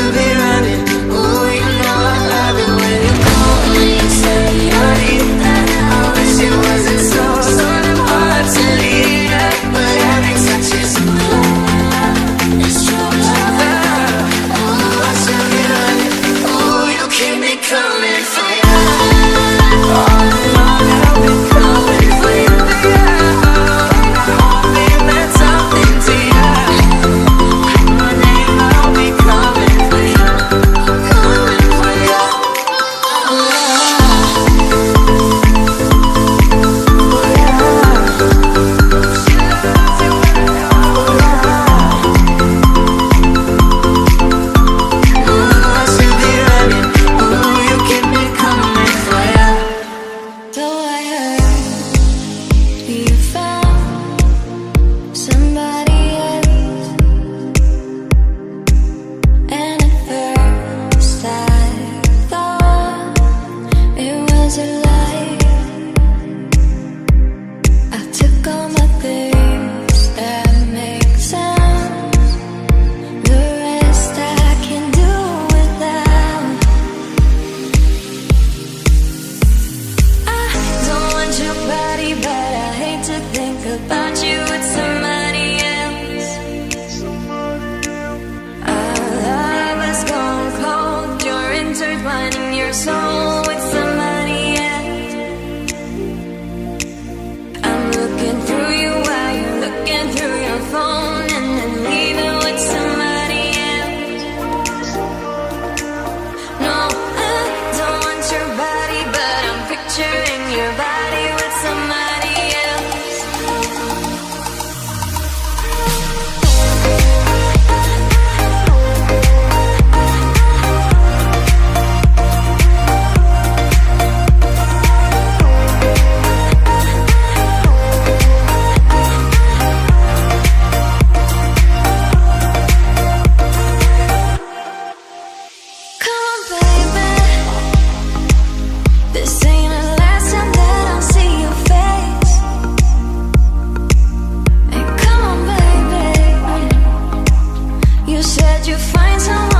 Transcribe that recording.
should be running. Ooh, you know I love it when you call me and say you're that. I wish it wasn't so damn hard to leave that, but every touch is it's true love. Ooh, I should be running. Ooh, you keep me coming for you. All along I've been coming for you. Hoping that something to you. My name, I'll be coming for you. Coming for you. About you with somebody else. Our love has gone cold. You're intertwining your soul with somebody else. I'm looking through you while you're looking through your phone, and then leaving with somebody else. No, I don't want your body, but I'm picturing your body with somebody else. This ain't the last time that I'll see your face. Hey, come on, baby. You said you'd find someone